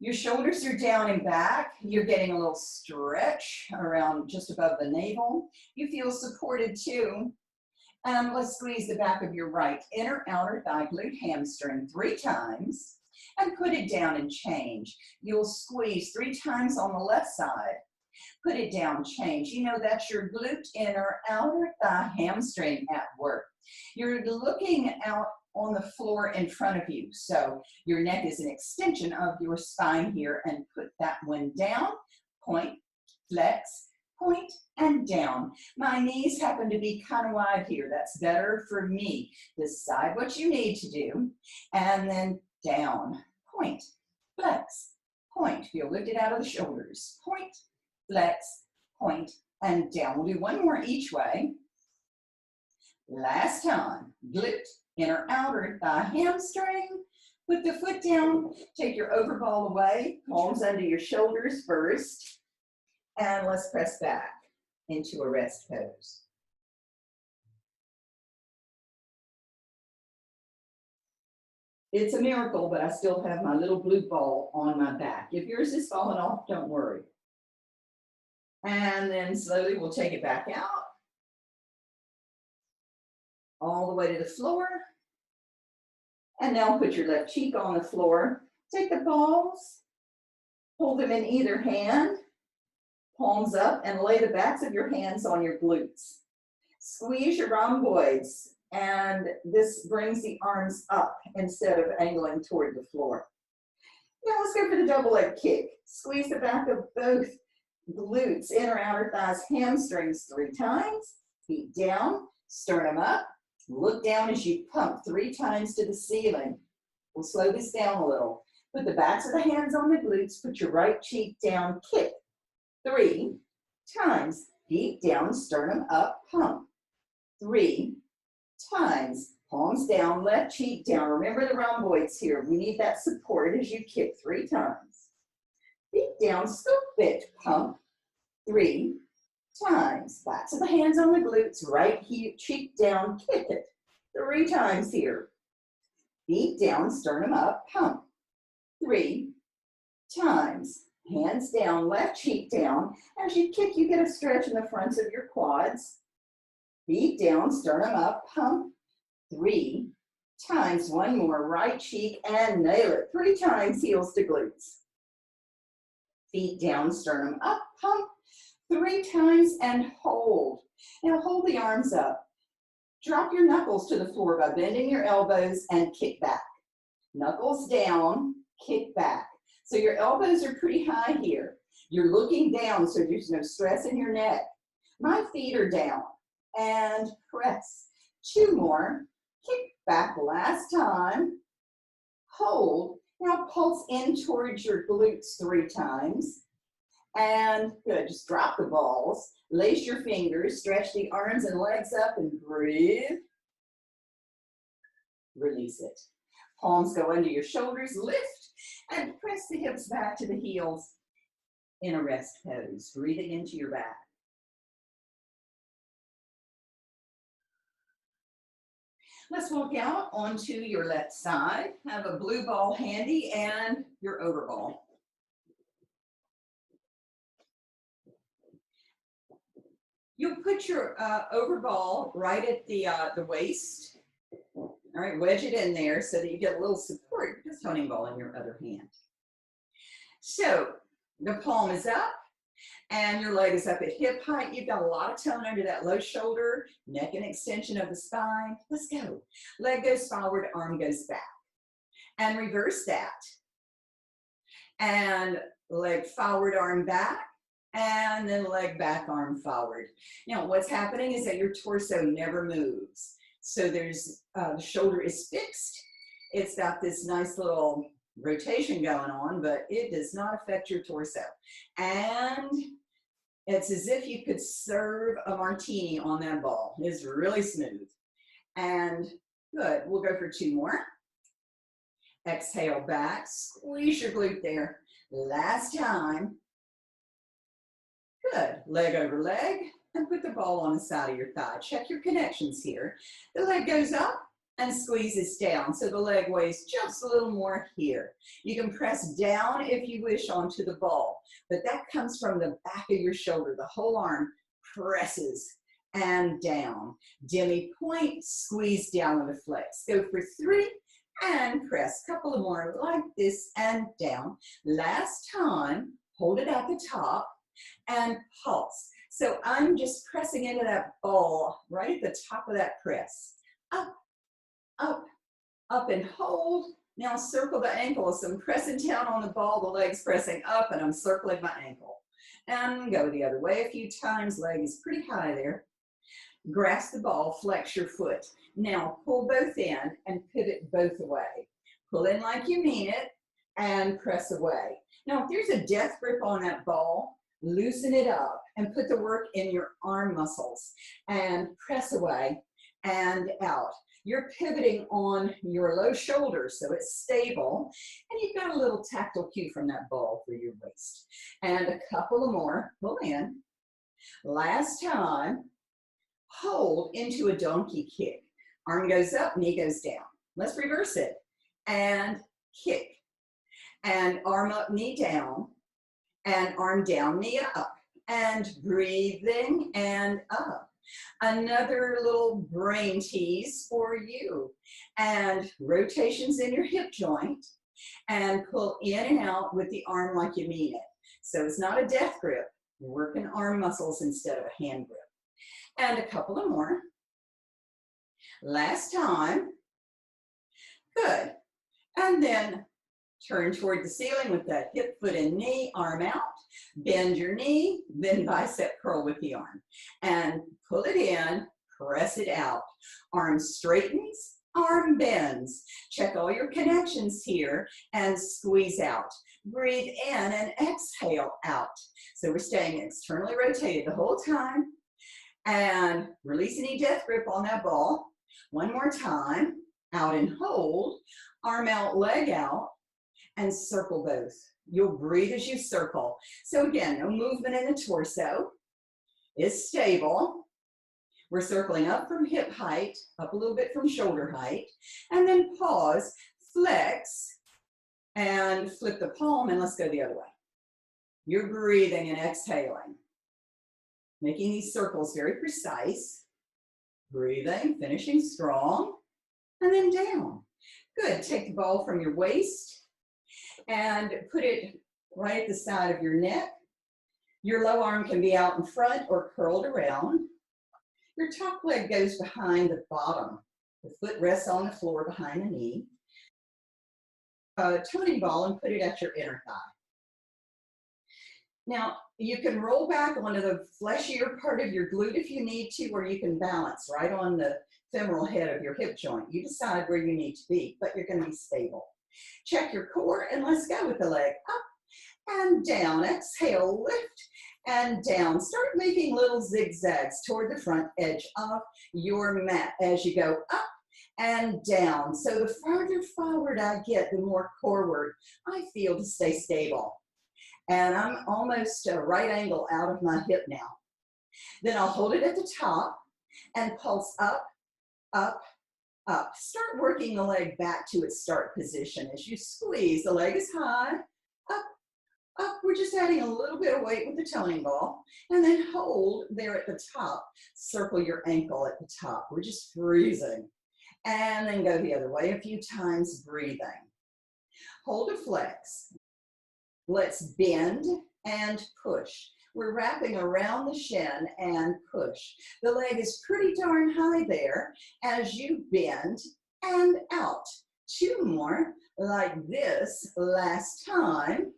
Your shoulders are down and back. You're getting a little stretch around just above the navel. You feel supported too. Let's squeeze the back of your right inner outer thigh glute hamstring 3 times and put it down and change. You'll squeeze 3 times on the left side. Put it down, change. You know that's your glute inner outer thigh hamstring at work. You're looking out on the floor in front of you. So your neck is an extension of your spine here, and put that one down, point, flex, point, and down. My knees happen to be kind of wide here. That's better for me. Decide what you need to do, and then down, point, flex, point. Feel lifted out of the shoulders, point, flex, point, and down. We'll do 1 more each way. Last time, glute, inner outer thigh hamstring. Put the foot down, take your overball away, palms under your shoulders first, and let's press back into a rest pose. It's a miracle, but I still have my little blue ball on my back. If yours is falling off, don't worry. And then slowly we'll take it back out, all the way to the floor. And now put your left cheek on the floor. Take the balls, hold them in either hand, palms up, and lay the backs of your hands on your glutes. Squeeze your rhomboids, and this brings the arms up instead of angling toward the floor. Now let's go for the double leg kick. Squeeze the back of both glutes, inner outer thighs, hamstrings 3 times. Feet down, sternum up. Look down as you pump 3 times to the ceiling. We'll slow this down a little. Put the backs of the hands on the glutes. Put your right cheek down. Kick 3 times. Feet down, sternum up, pump. 3 times. Palms down, left cheek down. Remember the rhomboids here. We need that support as you kick 3 times. Feet down, scoop it, pump. 3 times. Backs of the hands on the glutes, right cheek down, kick it 3 times here. Feet down, sternum up, pump 3 times. Hands down, left cheek down. As you kick, you get a stretch in the fronts of your quads. Feet down, sternum up, pump 3 times. One more, right cheek, and nail it. 3 times, heels to glutes. Feet down, sternum up, pump. 3 times and hold. Now hold the arms up. Drop your knuckles to the floor by bending your elbows and kick back. Knuckles down, kick back. So your elbows are pretty high here. You're looking down so there's no stress in your neck. My feet are down. And press. 2 more. Kick back last time. Hold. Now pulse in towards your glutes 3 times. And good, just drop the balls. Lace your fingers, stretch the arms and legs up and breathe. Release it. Palms go under your shoulders, lift, and press the hips back to the heels in a rest pose, breathing into your back. Let's walk out onto your left side. Have a blue ball handy and your overball. You'll put your overball right at the waist. All right, wedge it in there so that you get a little support, just toning ball in your other hand. So the palm is up and your leg is up at hip height. You've got a lot of tone under that low shoulder, neck and extension of the spine. Let's go. Leg goes forward, arm goes back. And reverse that. And leg forward, arm back. And then leg back, arm forward. Now, what's happening is that your torso never moves. So there's, the shoulder is fixed. It's got this nice little rotation going on, but it does not affect your torso. And it's as if you could serve a martini on that ball. It's really smooth. And good, we'll go for 2 more. Exhale back, squeeze your glute there. Last time. Good, leg over leg, and put the ball on the side of your thigh. Check your connections here. The leg goes up and squeezes down, so the leg weighs just a little more here. You can press down if you wish onto the ball, but that comes from the back of your shoulder. The whole arm presses and down. Demi point, squeeze down with a flex. Go for 3 and press. Couple of more like this and down. Last time, hold it at the top. And pulse. So I'm just pressing into that ball right at the top of that press. Up, up, up and hold. Now circle the ankle. So I'm pressing down on the ball, the leg's pressing up, and I'm circling my ankle. And go the other way a few times. Leg is pretty high there. Grasp the ball, flex your foot. Now pull both in and pivot both away. Pull in like you mean it and press away. Now if there's a death grip on that ball, loosen it up and put the work in your arm muscles and press away and out. You're pivoting on your low shoulder so it's stable, and you've got a little tactile cue from that ball for your waist. And a couple of more, pull in. Last time, hold into a donkey kick. Arm goes up, knee goes down. Let's reverse it. And kick. And arm up, knee down. And arm down, knee up, and breathing and up. Another little brain tease for you. And rotations in your hip joint, and pull in and out with the arm like you mean it. So it's not a death grip. You're working arm muscles instead of a hand grip. And a couple of more. Last time. Good. And then turn toward the ceiling with that hip, foot, and knee, arm out. Bend your knee, then bicep curl with the arm. And pull it in, press it out. Arm straightens, arm bends. Check all your connections here and squeeze out. Breathe in and exhale out. So we're staying externally rotated the whole time. And release any death grip on that ball. One more time. Out and hold. Arm out, leg out. And circle both. You'll breathe as you circle. So again, no movement in the torso. It's stable. We're circling up from hip height, up a little bit from shoulder height, and then pause, flex, and flip the palm, and let's go the other way. You're breathing and exhaling. Making these circles very precise. Breathing, finishing strong. and then down. Good, take the ball from your waist and put it right at the side of your neck. Your low arm can be out in front or curled around. Your top leg goes behind the bottom. The foot rests on the floor behind the knee. A toning ball and put it at your inner thigh. Now, you can roll back onto the fleshier part of your glute if you need to, or you can balance right on the femoral head of your hip joint. You decide where you need to be, but you're going to be stable. Check your core, and let's go with the leg up and down. Exhale, lift and down. Start making little zigzags toward the front edge of your mat as you go up and down. So the farther forward I get, the more core work I feel to stay stable. And I'm almost a right angle out of my hip now. Then I'll hold it at the top and pulse up, up, up. Start working the leg back to its start position. As you squeeze, the leg is high, up, up. We're just adding a little bit of weight with the toning ball. And then hold there at the top. Circle your ankle at the top. We're just freezing. And then go the other way a few times, breathing. Hold to flex. Let's bend and push. We're wrapping around the shin and push. The leg is pretty darn high there as you bend and out. 2 more like this last time.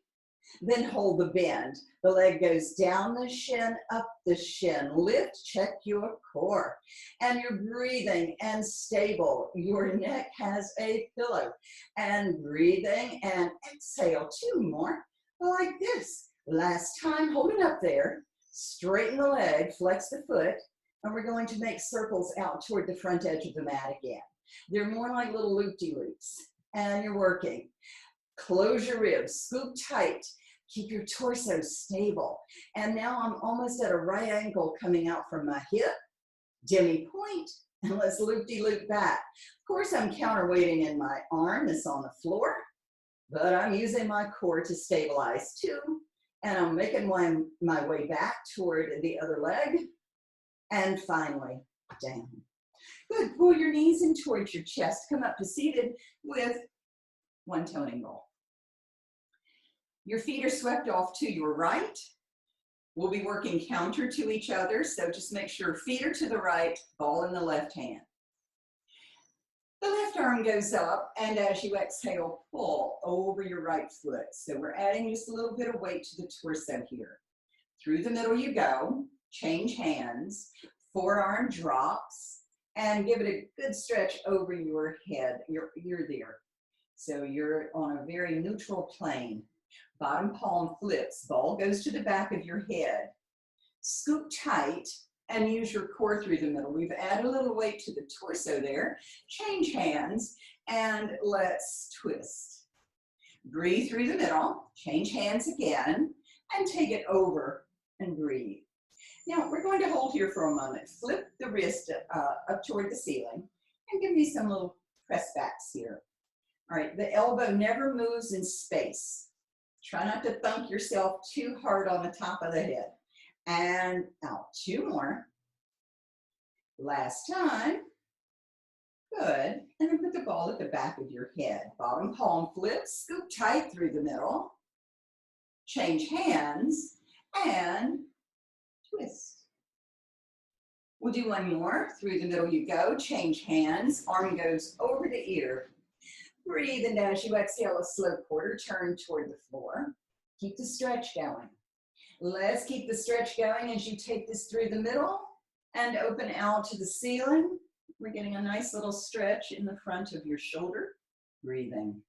Then hold the bend. The leg goes down the shin, up the shin. Lift, check your core. And you're breathing and stable. Your neck has a pillow. And breathing and exhale. 2 more like this. Last time, hold it up there. Straighten the leg, flex the foot. And we're going to make circles out toward the front edge of the mat again. They're more like little loop-de-loops. And you're working. Close your ribs, scoop tight. Keep your torso stable. And now I'm almost at a right angle coming out from my hip. Demi point, and let's loop-de-loop back. Of course, I'm counterweighting in my arm that's on the floor, but I'm using my core to stabilize too. And I'm making my way back toward the other leg. And finally, down. Good, pull your knees in towards your chest. Come up to seated with 1 toning ball. Your feet are swept off to your right. We'll be working counter to each other, so just make sure feet are to the right, ball in the left hand. The left arm goes up, and as you exhale, pull over your right foot. So we're adding just a little bit of weight to the torso here. Through the middle you go, change hands, forearm drops, and give it a good stretch over your head. You're there. So you're on a very neutral plane. Bottom palm flips, ball goes to the back of your head. Scoop tight and use your core through the middle. We've added a little weight to the torso there. Change hands and let's twist. Breathe through the middle, change hands again, and take it over and breathe. Now we're going to hold here for a moment. Flip the wrist up toward the ceiling and give me some little press backs here. All right, the elbow never moves in space. Try not to thunk yourself too hard on the top of the head. And out. 2 more. Last time. Good. And then put the ball at the back of your head. Bottom palm flips. Scoop tight through the middle. Change hands. And twist. We'll do 1 more. Through the middle you go. Change hands. Arm goes over the ear. Breathe, and as you exhale, a slow quarter turn toward the floor. Keep the stretch going. Let's keep the stretch going as you take this through the middle and open out to the ceiling. We're getting a nice little stretch in the front of your shoulder. Breathing.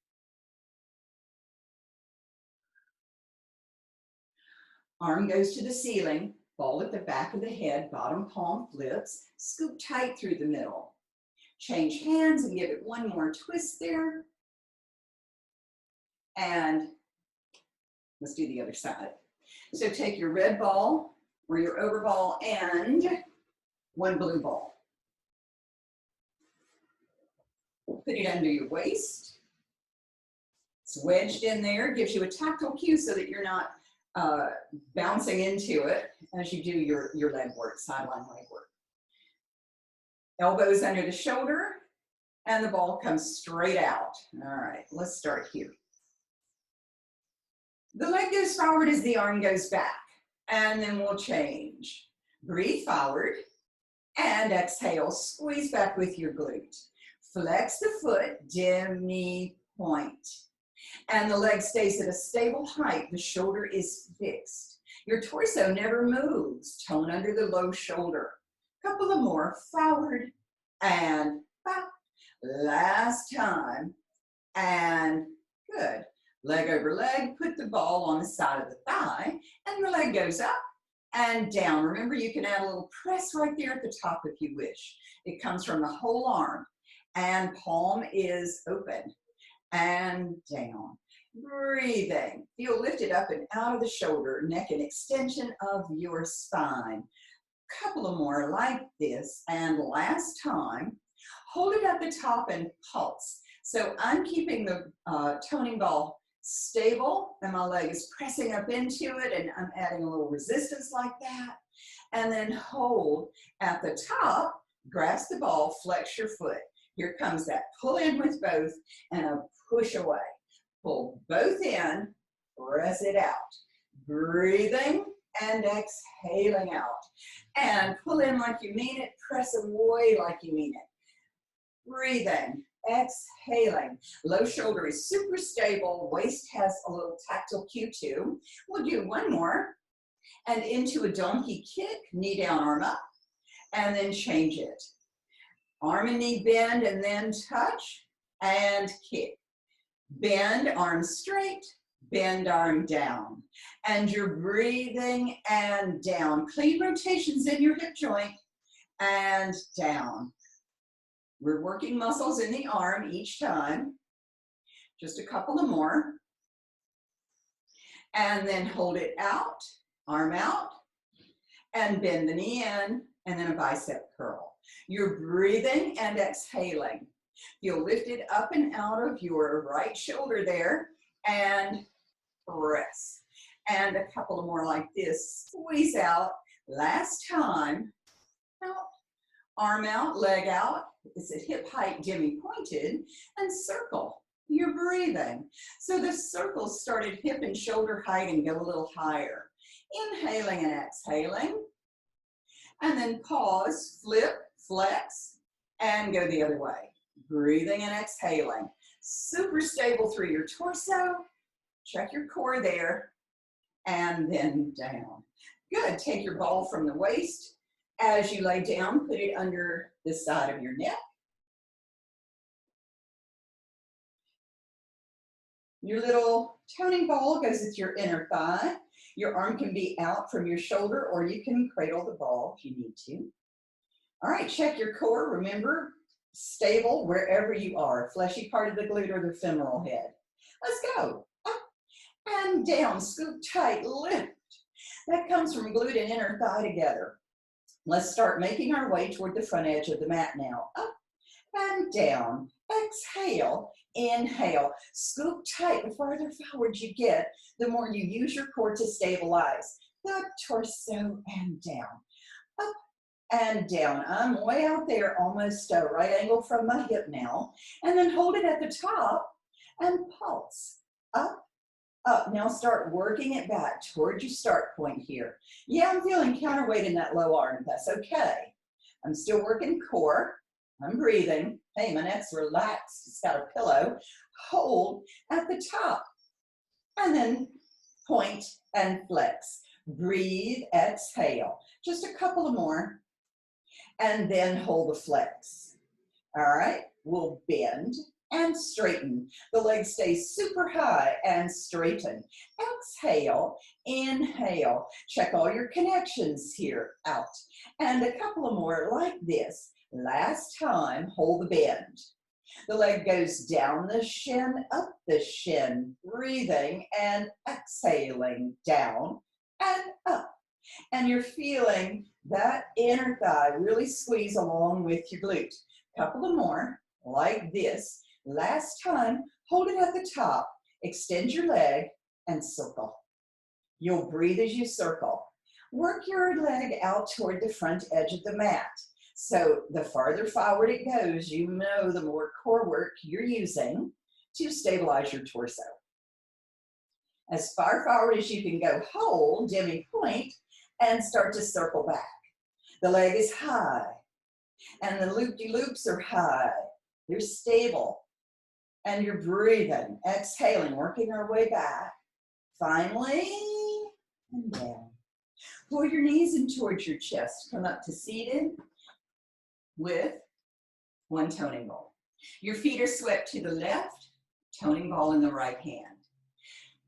Arm goes to the ceiling, ball at the back of the head, bottom palm flips, scoop tight through the middle. Change hands and give it 1 more twist there. And let's do the other side. So take your red ball or your over ball and 1 blue ball. Put it under your waist. It's wedged in there, gives you a tactile cue so that you're not bouncing into it as you do your leg work, sideline leg work. Elbows under the shoulder, And the ball comes straight out. All right, let's start here. The leg goes forward as the arm goes back, and then we'll change. Breathe forward, and exhale, squeeze back with your glute. Flex the foot, demi point. And the leg stays at a stable height. The shoulder is fixed. Your torso never moves. Tone under the low shoulder. Couple of more, forward and back. Last time, and good. Leg over leg, put the ball on the side of the thigh, and the leg goes up and down. Remember, you can add a little press right there at the top if you wish. It comes from the whole arm, and palm is open, and down. Breathing. Feel lifted up and out of the shoulder, neck and extension of your spine. Couple of more like this, and last time, hold it at the top and pulse. So I'm keeping the toning ball stable, and my leg is pressing up into it, and I'm adding a little resistance like that. And then hold at the top, grasp the ball, flex your foot. Here comes that pull in with both, and a push away. Pull both in, press it out. Breathing and exhaling out. And pull in like you mean it, press away like you mean it. Breathing, exhaling. Low shoulder is super stable. Waist has a little tactile cue too. We'll do one more. And into a donkey kick, knee down, arm up. And then change it. Arm and knee bend and then touch and kick. Bend, arm straight, bend, arm down. And you're breathing and down. Clean rotations in your hip joint and down. We're working muscles in the arm each time. Just a couple of more. And then hold it out, arm out, and bend the knee in, and then a bicep curl. You're breathing and exhaling. Feel lifted up and out of your right shoulder there, and press. And a couple of more like this. Squeeze out. Last time. Out. Arm out, leg out. It's at hip height, demi pointed, and circle. You're breathing. So the circles start at hip and shoulder height and go a little higher. Inhaling and exhaling. And then pause, flip, flex, and go the other way. Breathing and exhaling. Super stable through your torso. Check your core there. And then down. Good. Take your ball from the waist. As you lay down, put it under the side of your neck. Your little toning ball goes with your inner thigh. Your arm can be out from your shoulder, or you can cradle the ball if you need to. All right, check your core. Remember, stable wherever you are, fleshy part of the glute or the femoral head. Let's go. Up and down, scoop tight, lift. That comes from glute and inner thigh together. Let's start making our way toward the front edge of the mat now. Up and down. Exhale, inhale. Scoop tight. The farther forward you get, the more you use your core to stabilize the torso and down. Up and down. I'm way out there, almost a right angle from my hip now. And then hold it at the top and pulse. Up, up. Now start working it back towards your start point here. Yeah, I'm feeling counterweight in that low arm. That's okay. I'm still working core. I'm breathing. Hey, my neck's relaxed. It's got a pillow. Hold at the top. And then point and flex. Breathe, exhale. Just a couple of more. And then hold the flex. All right, we'll bend and straighten. The leg stays super high and straighten. Exhale, inhale. Check all your connections here, out. And a couple of more like this. Last time, hold the bend. The leg goes down the shin, up the shin, breathing and exhaling down and up. And you're feeling that inner thigh really squeeze along with your glute. Couple of more like this. Last time, hold it at the top, extend your leg and circle. You'll breathe as you circle. Work your leg out toward the front edge of the mat. So the farther forward it goes, you know the more core work you're using to stabilize your torso. As far forward as you can go, hold, Jimmy point, and start to circle back. The leg is high, and the loop-de-loops are high. You're stable, and you're breathing, exhaling, working our way back. Finally, and down. Pull your knees in towards your chest. Come up to seated with one toning ball. Your feet are swept to the left, toning ball in the right hand.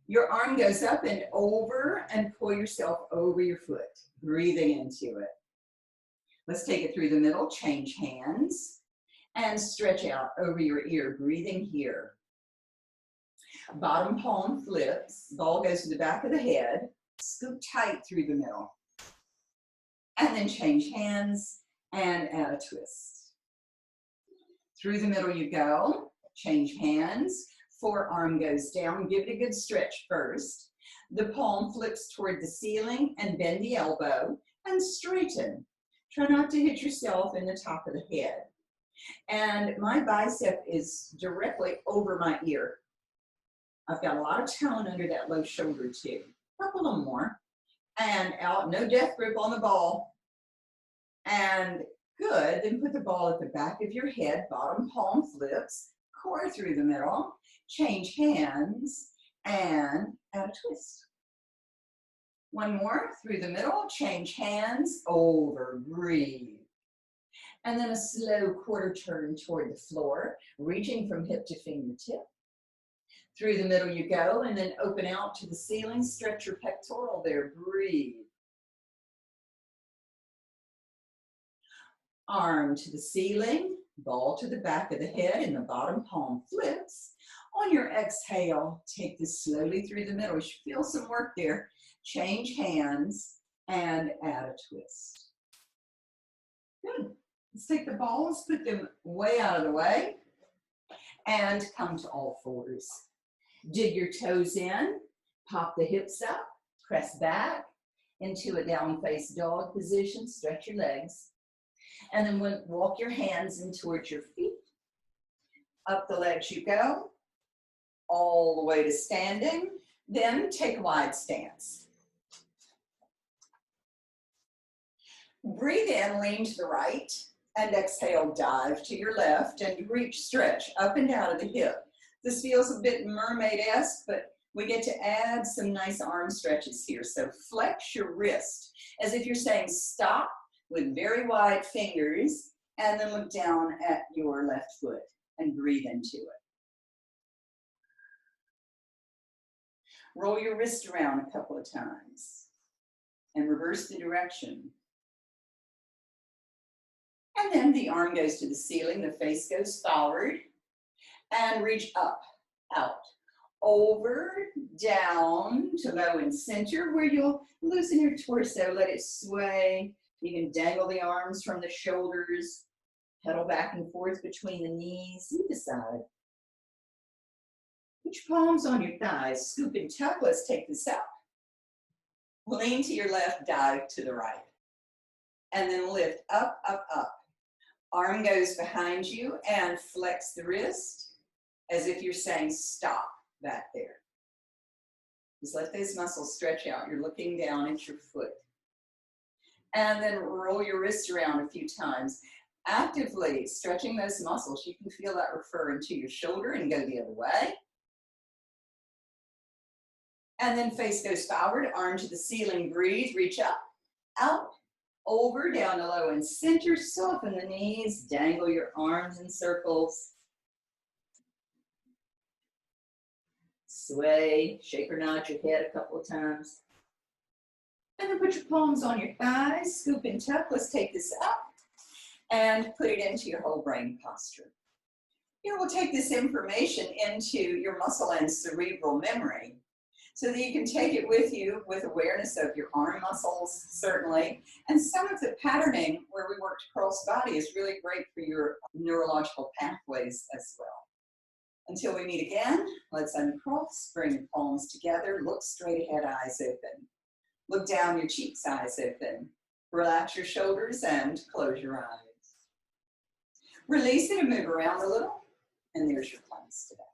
Your arm goes up and over, and pull yourself over your foot, breathing into it. Let's take it through the middle, change hands, and stretch out over your ear, breathing here. Bottom palm flips, ball goes to the back of the head, scoop tight through the middle. And then change hands and add a twist. Through the middle you go, change hands, forearm goes down, give it a good stretch first. The palm flips toward the ceiling and bend the elbow and straighten. Try not to hit yourself in the top of the head. And my bicep is directly over my ear. I've got a lot of tone under that low shoulder too. Up a little more. And out, no death grip on the ball. And good, then put the ball at the back of your head, bottom palm flips, core through the middle, change hands, and add a twist. One more, through the middle, change hands, over, breathe. And then a slow quarter turn toward the floor, reaching from hip to fingertip. Through the middle you go, and then open out to the ceiling, stretch your pectoral there, breathe. Arm to the ceiling, ball to the back of the head, and the bottom palm flips. On your exhale, take this slowly through the middle. You should feel some work there. Change hands and add a twist. Good. Let's take the balls, put them way out of the way, and come to all fours. Dig your toes in, pop the hips up, press back into a down face dog position, stretch your legs, and then walk your hands in towards your feet. Up the legs you go, all the way to standing, then take a wide stance. Breathe in, lean to the right, and exhale, dive to your left, and reach, stretch up and down of the hip. This feels a bit mermaid-esque, but we get to add some nice arm stretches here. So flex your wrist as if you're saying stop with very wide fingers, and then look down at your left foot and breathe into it. Roll your wrist around a couple of times and reverse the direction. And then the arm goes to the ceiling, the face goes forward, and reach up, out, over, down to low and center, where you'll loosen your torso, let it sway. You can dangle the arms from the shoulders, pedal back and forth between the knees, you decide. Put your palms on your thighs, scoop and tuck, let's take this up. Lean to your left, dive to the right. And then lift up, up, up. Arm goes behind you and flex the wrist as if you're saying stop back there. Just let those muscles stretch out. You're looking down at your foot. And then roll your wrist around a few times. Actively stretching those muscles. You can feel that refer into your shoulder and go the other way. And then face goes forward, arm to the ceiling, breathe, reach up, out, over, down to low and center, soften the knees, dangle your arms in circles. Sway, shake or nod your head a couple of times. And then put your palms on your thighs, scoop and tuck. Let's take this up and put it into your whole brain posture. Here we'll take this information into your muscle and cerebral memory so that you can take it with you with awareness of your arm muscles, certainly. And some of the patterning where we worked cross body is really great for your neurological pathways as well. Until we meet again, let's uncross, bring your palms together, look straight ahead, eyes open. Look down your cheeks, eyes open. Relax your shoulders and close your eyes. Release it and move around a little. And there's your planks today.